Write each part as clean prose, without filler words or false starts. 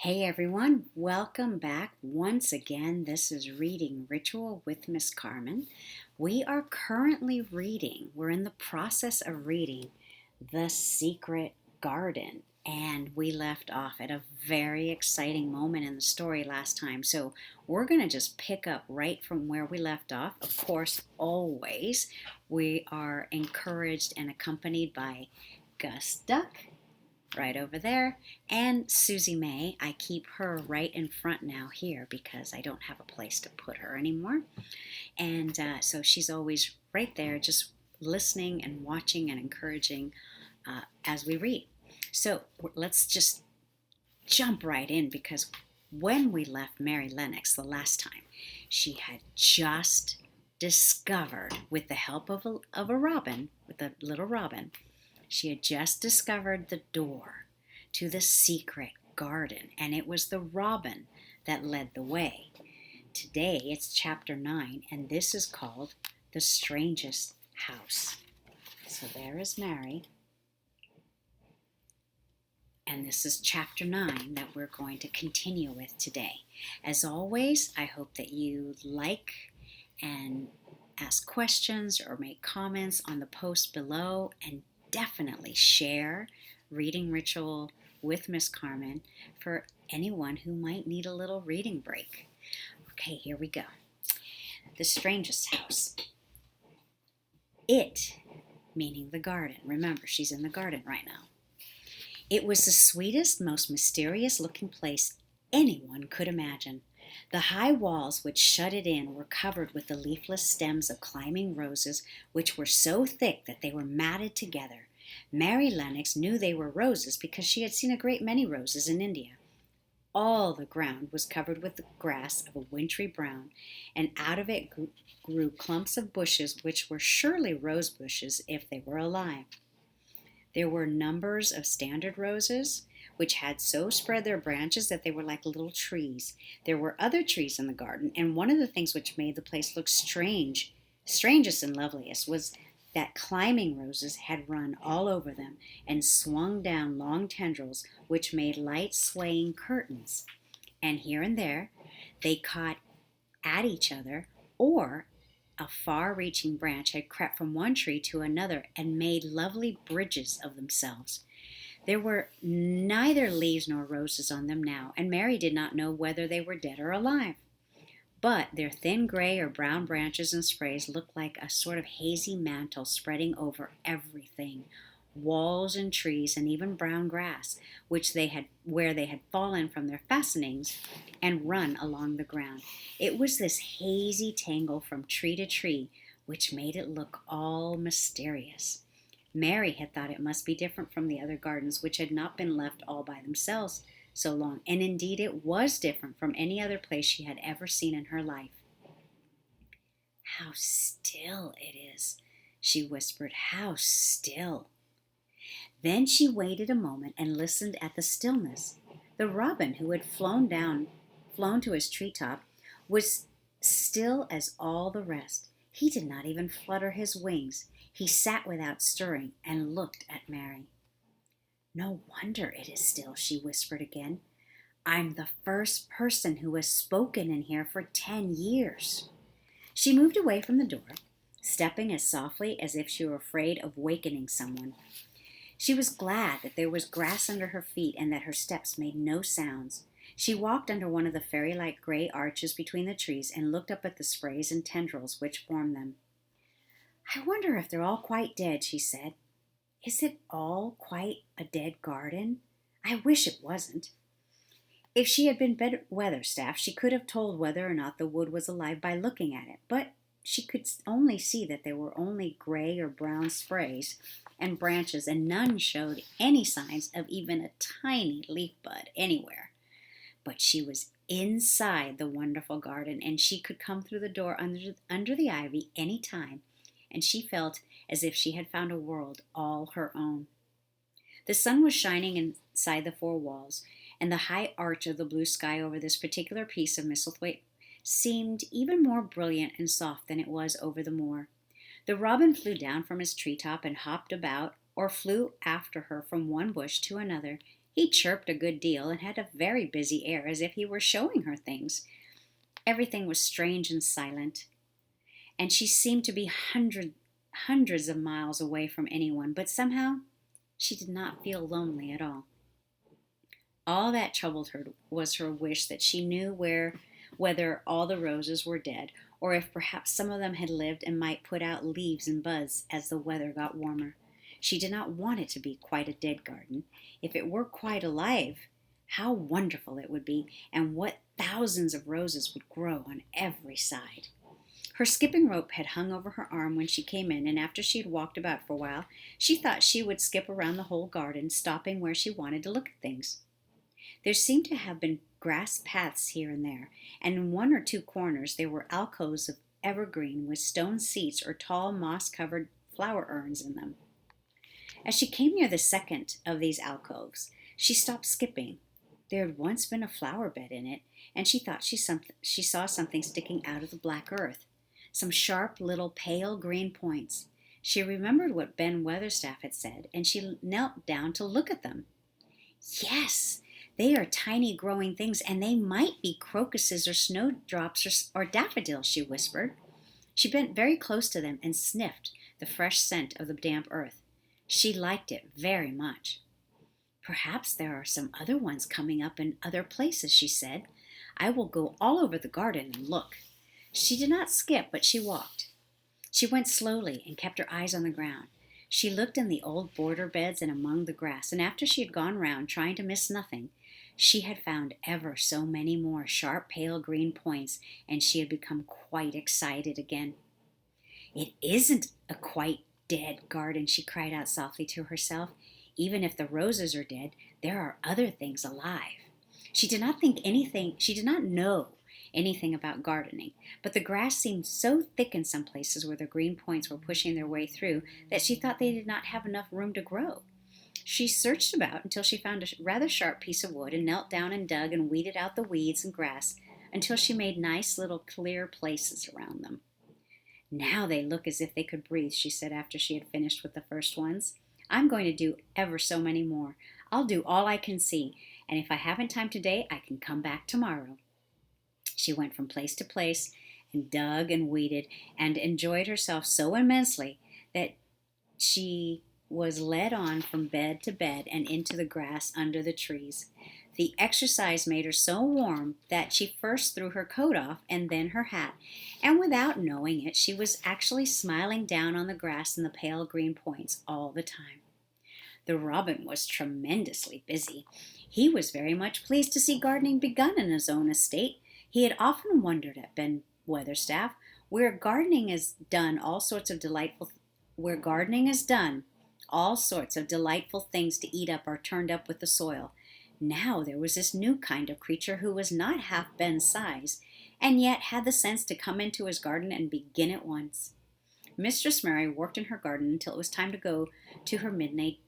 Hey everyone, welcome back once again. This is Reading Ritual with Miss Carmen. We are currently we're in the process of reading The Secret Garden, and we left off at a very exciting moment in the story last time. So we're going to just pick up right from where we left off. Of course, always we are encouraged and accompanied by Gus Duck right over there. And Susie May, I keep her right in front now here because I don't have a place to put her anymore. And so she's always right there, just listening and watching and encouraging as we read. So let's just jump right in because when we left Mary Lennox the last time, she had just discovered, with the help of a robin, with a little robin, she had just discovered the door to the secret garden, and it was the robin that led the way. Today it's chapter 9, and this is called The Strangest House. So there is Mary, and this is chapter 9 that we're going to continue with today. As always, I hope that you like and ask questions or make comments on the post below, and definitely share Reading Ritual with Miss Carmen for anyone who might need a little reading break. Okay, here we go. The Strangest House. It, meaning the garden. Remember, she's in the garden right now. It was the sweetest, most mysterious looking place anyone could imagine. The high walls which shut it in were covered with the leafless stems of climbing roses, which were so thick that they were matted together. Mary Lennox knew they were roses because she had seen a great many roses in India. All the ground was covered with the grass of a wintry brown, and out of it grew clumps of bushes which were surely rose bushes if they were alive. There were numbers of standard roses, which had so spread their branches that they were like little trees. There were other trees in the garden, and one of the things which made the place look strangest and loveliest, was that climbing roses had run all over them and swung down long tendrils which made light swaying curtains. And here and there they caught at each other, or a far-reaching branch had crept from one tree to another and made lovely bridges of themselves. There were neither leaves nor roses on them now, and Mary did not know whether they were dead or alive. But their thin gray or brown branches and sprays looked like a sort of hazy mantle spreading over everything, walls and trees and even brown grass, where they had fallen from their fastenings and run along the ground. It was this hazy tangle from tree to tree which made it look all mysterious. Mary had thought it must be different from the other gardens, which had not been left all by themselves so long, and indeed it was different from any other place she had ever seen in her life. "How still it is," she whispered. "How still." Then she waited a moment and listened at the stillness. The robin, who had flown to his treetop, was still as all the rest. He did not even flutter his wings. He sat without stirring and looked at Mary. "No wonder it is still," she whispered again. "I'm the first person who has spoken in here for 10 years. She moved away from the door, stepping as softly as if she were afraid of wakening someone. She was glad that there was grass under her feet and that her steps made no sounds. She walked under one of the fairy-like gray arches between the trees and looked up at the sprays and tendrils which formed them. "I wonder if they're all quite dead," she said. "Is it all quite a dead garden? I wish it wasn't." If she had been Weatherstaff, she could have told whether or not the wood was alive by looking at it, but she could only see that there were only gray or brown sprays and branches, and none showed any signs of even a tiny leaf bud anywhere. But she was inside the wonderful garden, and she could come through the door under the ivy any time, and she felt as if she had found a world all her own. The sun was shining inside the four walls, and the high arch of the blue sky over this particular piece of Misselthwaite seemed even more brilliant and soft than it was over the moor. The robin flew down from his treetop and hopped about, or flew after her from one bush to another, He chirped a good deal and had a very busy air, as if he were showing her things. Everything was strange and silent, and she seemed to be hundreds of miles away from anyone, but somehow she did not feel lonely at all. All that troubled her was her wish that she knew whether all the roses were dead, or if perhaps some of them had lived and might put out leaves and buds as the weather got warmer. She did not want it to be quite a dead garden. If it were quite alive, how wonderful it would be, and what thousands of roses would grow on every side. Her skipping rope had hung over her arm when she came in, and after she had walked about for a while, she thought she would skip around the whole garden, stopping where she wanted to look at things. There seemed to have been grass paths here and there, and in one or two corners there were alcoves of evergreen with stone seats or tall moss-covered flower urns in them. As she came near the second of these alcoves, she stopped skipping. There had once been a flower bed in it, and she thought she saw something sticking out of the black earth, some sharp little pale green points. She remembered what Ben Weatherstaff had said, and she knelt down to look at them. Yes, they are tiny growing things, and they might be crocuses or snowdrops or daffodils, she whispered. She bent very close to them and sniffed the fresh scent of the damp earth. She liked it very much. Perhaps there are some other ones coming up in other places, she said. I will go all over the garden and look. She did not skip, but she walked. She went slowly and kept her eyes on the ground. She looked in the old border beds and among the grass, and after she had gone round trying to miss nothing, she had found ever so many more sharp pale green points, and she had become quite excited again. It isn't a quite dead garden, she cried out softly to herself. Even if the roses are dead, there are other things alive. She did not know anything about gardening, but the grass seemed so thick in some places where the green points were pushing their way through that she thought they did not have enough room to grow. She searched about until she found a rather sharp piece of wood and knelt down and dug and weeded out the weeds and grass until she made nice little clear places around them. Now they look as if they could breathe, she said after she had finished with the first ones. I'm going to do ever so many more. I'll do all I can see, and if I haven't time today, I can come back tomorrow. She went from place to place and dug and weeded and enjoyed herself so immensely that she was led on from bed to bed and into the grass under the trees. The exercise made her so warm that she first threw her coat off and then her hat, and without knowing it, she was actually smiling down on the grass and the pale green points all the time. The robin was tremendously busy. He was very much pleased to see gardening begun in his own estate. He had often wondered at Ben Weatherstaff, where gardening is done, all sorts of delightful things to eat up are turned up with the soil. Now there was this new kind of creature who was not half Ben's size, and yet had the sense to come into his garden and begin at once. Mistress Mary worked in her garden until it was time to go to her midday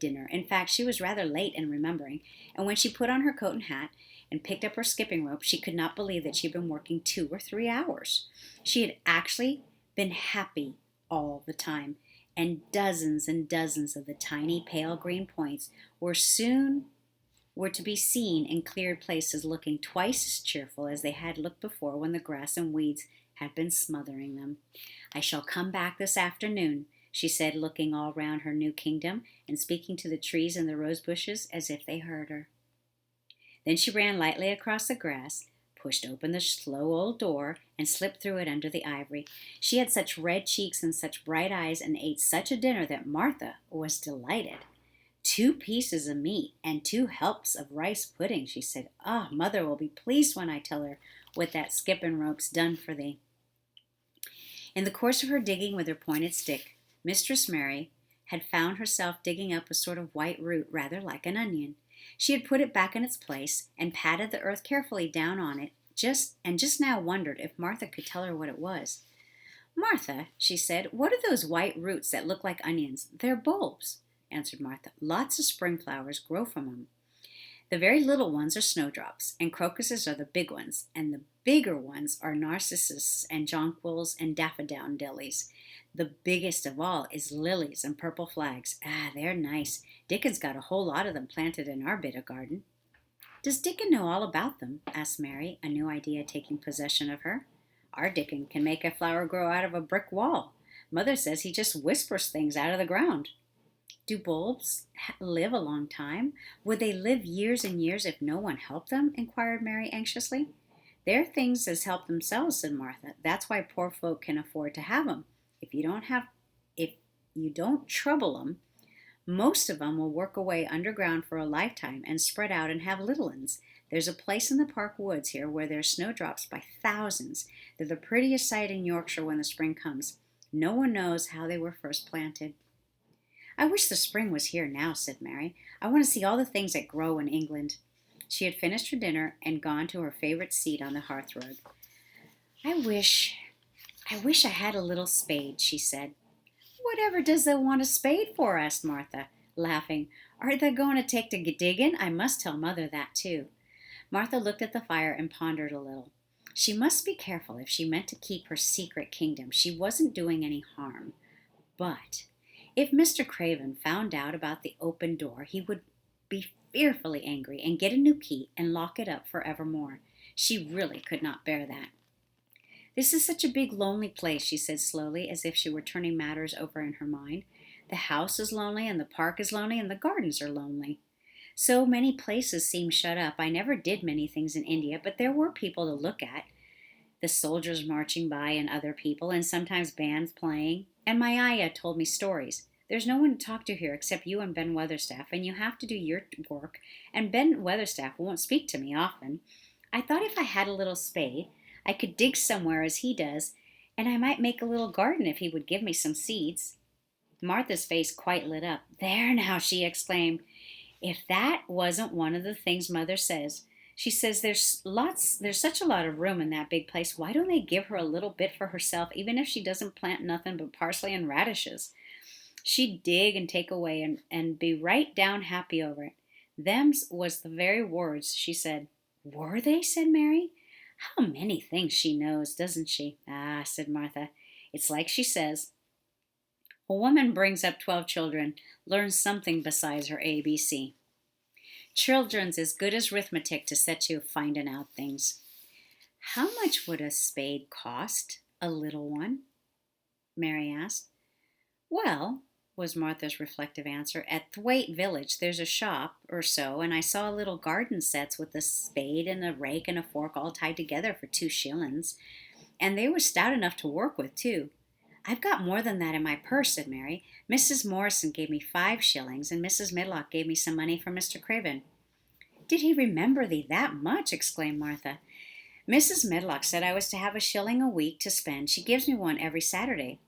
dinner. In fact, she was rather late in remembering, and when she put on her coat and hat and picked up her skipping rope, she could not believe that she had been working 2 or 3 hours. She had actually been happy all the time, and dozens of the tiny pale green points were to be seen in cleared places, looking twice as cheerful as they had looked before when the grass and weeds had been smothering them. I shall come back this afternoon, she said, looking all round her new kingdom and speaking to the trees and the rose bushes as if they heard her. Then she ran lightly across the grass, pushed open the slow old door, and slipped through it under the ivy. She had such red cheeks and such bright eyes and ate such a dinner that Martha was delighted. 2 pieces of meat and 2 helps of rice pudding, she said. Ah, Mother will be pleased when I tell her what that skipping rope's done for thee. In the course of her digging with her pointed stick, Mistress Mary had found herself digging up a sort of white root rather like an onion. She had put it back in its place and patted the earth carefully down on it, just now wondered if Martha could tell her what it was. Martha, she said, what are those white roots that look like onions? They're bulbs, answered Martha. Lots of spring flowers grow from them. The very little ones are snowdrops, and crocuses are the big ones, and the bigger ones are narcissus and jonquils and daffodillies. The biggest of all is lilies and purple flags. Ah, they're nice. Dickon's got a whole lot of them planted in our bit of garden. Does Dickon know all about them? Asked Mary, a new idea taking possession of her. Our Dickon can make a flower grow out of a brick wall. Mother says he just whispers things out of the ground. Do bulbs live a long time? Would they live years and years if no one helped them? Inquired Mary anxiously. They're things as help themselves, said Martha. That's why poor folk can afford to have 'em. If you don't trouble 'em, most of 'em will work away underground for a lifetime and spread out and have little uns. There's a place in the park woods here where there's snowdrops by thousands. They're the prettiest sight in Yorkshire when the spring comes. No one knows how they were first planted. I wish the spring was here now, said Mary. I want to see all the things that grow in England. She had finished her dinner and gone to her favorite seat on the hearthrug. I wish I had a little spade, she said. Whatever does they want a spade for? Asked Martha, laughing. Are they going to take to digging? I must tell Mother that too. Martha looked at the fire and pondered a little. She must be careful if she meant to keep her secret kingdom. She wasn't doing any harm. But if Mr. Craven found out about the open door, he would be fearfully angry and get a new key and lock it up forevermore. She really could not bear that. This is such a big, lonely place, she said slowly, as if she were turning matters over in her mind. The house is lonely, and the park is lonely, and the gardens are lonely. So many places seem shut up. I never did many things in India, but there were people to look at. The soldiers marching by and other people, and sometimes bands playing. And my ayah told me stories. There's no one to talk to here except you and Ben Weatherstaff, and you have to do your work, and Ben Weatherstaff won't speak to me often. I thought if I had a little spade, I could dig somewhere as he does, and I might make a little garden if he would give me some seeds. Martha's face quite lit up. There now, she exclaimed. If that wasn't one of the things Mother says. She says there's such a lot of room in that big place. Why don't they give her a little bit for herself, even if she doesn't plant nothing but parsley and radishes? She'd dig and take away and be right down happy over it. Them's was the very words she said. Were they? Said Mary. How many things she knows, doesn't she? Ah, said Martha. It's like she says. A woman brings up 12 children, learns something besides her ABC. Children's as good as arithmetic to set you finding out things. How much would a spade cost? A little one? Mary asked. Well, was Martha's reflective answer, at Thwaite Village there's a shop or so, and I saw little garden sets with a spade and a rake and a fork all tied together for 2 shillings. And they were stout enough to work with, too. I've got more than that in my purse, said Mary. Mrs. Morrison gave me 5 shillings, and Mrs. Medlock gave me some money from Mr. Craven. Did he remember thee that much? Exclaimed Martha. Mrs. Medlock said I was to have a shilling a week to spend. She gives me one every Saturday.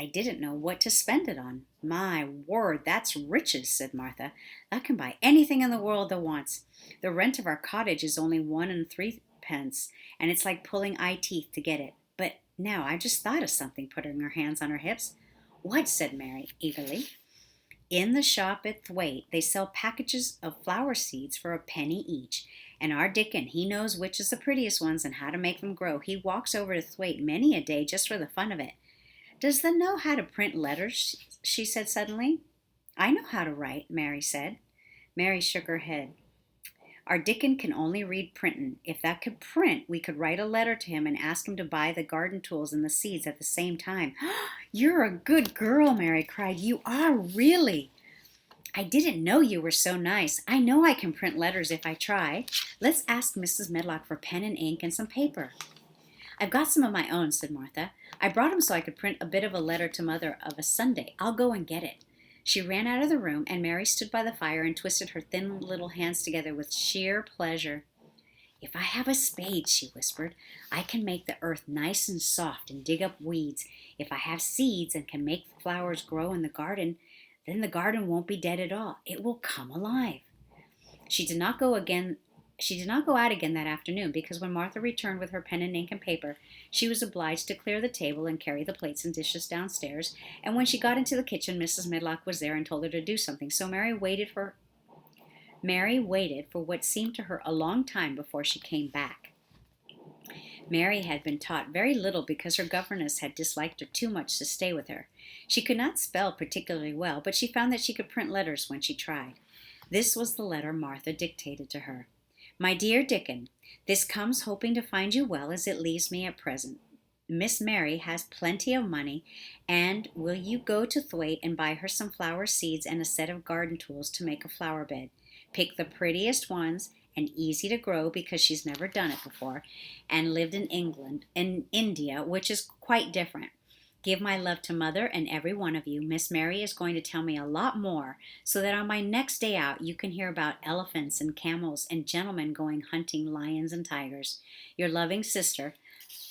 I didn't know what to spend it on. My word, that's riches, said Martha. That can buy anything in the world that wants. The rent of our cottage is only 1 3/10, and it's like pulling eye teeth to get it. But now I just thought of something, putting her hands on her hips. What? Said Mary, eagerly. In the shop at Thwaite, they sell packages of flower seeds for a penny each. And our Dickon, he knows which is the prettiest ones and how to make them grow. He walks over to Thwaite many a day just for the fun of it. Does thee know how to print letters? She said suddenly. I know how to write, Mary said. Mary shook her head. Our Dickon can only read printin'. If that could print, we could write a letter to him and ask him to buy the garden tools and the seeds at the same time. You're a good girl, Mary cried. You are, really. I didn't know you were so nice. I know I can print letters if I try. Let's ask Mrs. Medlock for pen and ink and some paper. I've got some of my own, said Martha. I brought 'em so I could print a bit of a letter to Mother of a Sunday. I'll go and get it. She ran out of the room, and Mary stood by the fire and twisted her thin little hands together with sheer pleasure. If I have a spade, she whispered, I can make the earth nice and soft and dig up weeds. If I have seeds and can make the flowers grow in the garden, then the garden won't be dead at all. It will come alive. She did not go out again that afternoon, because when Martha returned with her pen and ink and paper, she was obliged to clear the table and carry the plates and dishes downstairs, and when she got into the kitchen, Mrs. Medlock was there and told her to do something, so Mary waited for what seemed to her a long time before she came back. Mary had been taught very little because her governess had disliked her too much to stay with her. She could not spell particularly well, but she found that she could print letters when she tried. This was the letter Martha dictated to her. My dear Dickon, this comes hoping to find you well as it leaves me at present. Miss Mary has plenty of money, and will you go to Thwaite and buy her some flower seeds and a set of garden tools to make a flower bed? Pick the prettiest ones and easy to grow because she's never done it before and lived in India, which is quite different. Give my love to Mother and every one of you. Miss Mary is going to tell me a lot more so that on my next day out you can hear about elephants and camels and gentlemen going hunting lions and tigers. Your loving sister,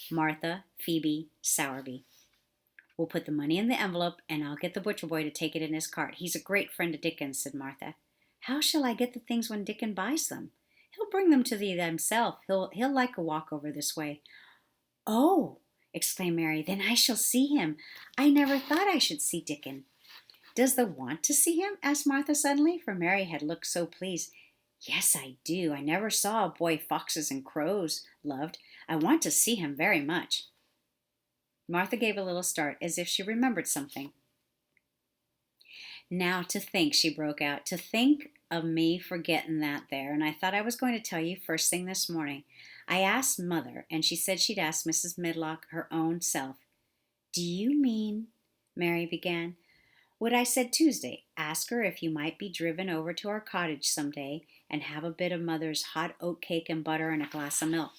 Martha Phoebe Sowerby. We'll put the money in the envelope and I'll get the butcher boy to take it in his cart. He's a great friend of Dickens, said Martha. How shall I get the things when Dickon buys them? He'll bring them to thee himself. He'll like a walk over this way. Oh, exclaimed Mary, then I shall see him. I never thought I should see Dickon. Does thou want to see him? Asked Martha suddenly, for Mary had looked so pleased. Yes, I do. I never saw a boy foxes and crows loved. I want to see him very much. Martha gave a little start, as if she remembered something. Now to think, she broke out, to think of me forgetting that there, and I thought I was going to tell you first thing this morning. I asked Mother, and she said she'd ask Mrs. Medlock her own self. Do you mean, Mary began. What I said Tuesday, ask her if you might be driven over to our cottage some day and have a bit of Mother's hot oat cake and butter and a glass of milk.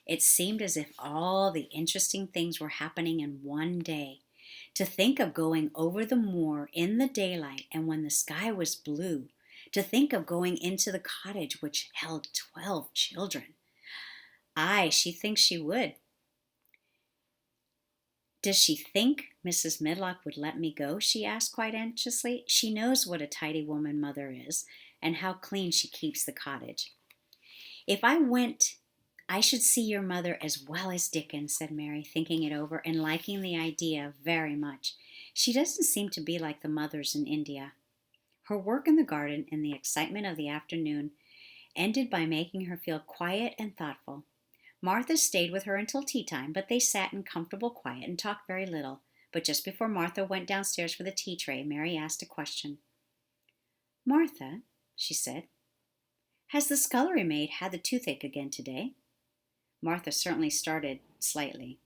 It seemed as if all the interesting things were happening in one day. To think of going over the moor in the daylight and when the sky was blue. To think of going into the cottage which held 12 children. Aye, she thinks she would. Does she think Mrs. Medlock would let me go? She asked quite anxiously. She knows what a tidy woman Mother is and how clean she keeps the cottage. If I went, I should see your mother as well as Dickon, said Mary, thinking it over and liking the idea very much. She doesn't seem to be like the mothers in India. Her work in the garden and the excitement of the afternoon ended by making her feel quiet and thoughtful. Martha stayed with her until tea time, but they sat in comfortable quiet and talked very little. But just before Martha went downstairs for the tea tray, Mary asked a question. Martha, she said, has the scullery maid had the toothache again today? Martha certainly started slightly.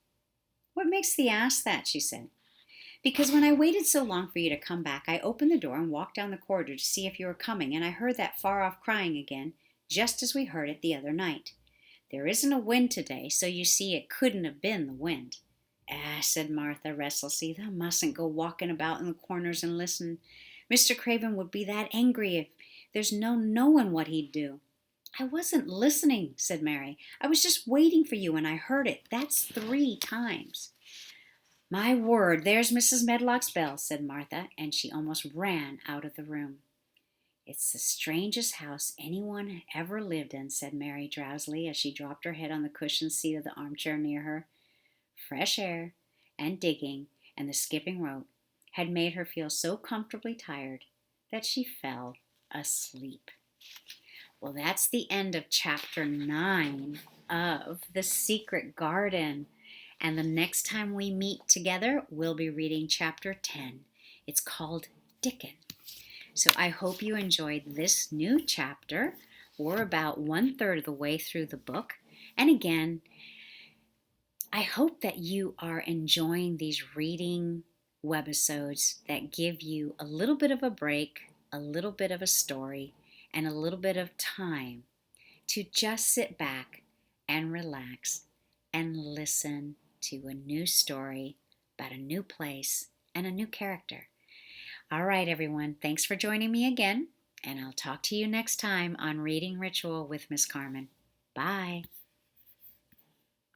What makes thee ask that? She said. Because when I waited so long for you to come back, I opened the door and walked down the corridor to see if you were coming, and I heard that far-off crying again, just as we heard it the other night. There isn't a wind today, so you see it couldn't have been the wind. Ah, said Martha restlessly, thou mustn't go walking about in the corners and listen. Mr. Craven would be that angry if there's no knowing what he'd do. I wasn't listening, said Mary. I was just waiting for you, and I heard it. That's 3 times. My word, there's Mrs. Medlock's bell, said Martha, and she almost ran out of the room. It's the strangest house anyone ever lived in, said Mary drowsily as she dropped her head on the cushioned seat of the armchair near her. Fresh air and digging and the skipping rope had made her feel so comfortably tired that she fell asleep. Well, that's the end of chapter 9 of The Secret Garden. And the next time we meet together, we'll be reading chapter 10. It's called Dickon. So I hope you enjoyed this new chapter. We're about 1/3 of the way through the book. And again, I hope that you are enjoying these reading webisodes that give you a little bit of a break, a little bit of a story, and a little bit of time to just sit back and relax and listen to a new story about a new place and a new character. All right, everyone, thanks for joining me again, and I'll talk to you next time on Reading Ritual with Miss Carmen. Bye.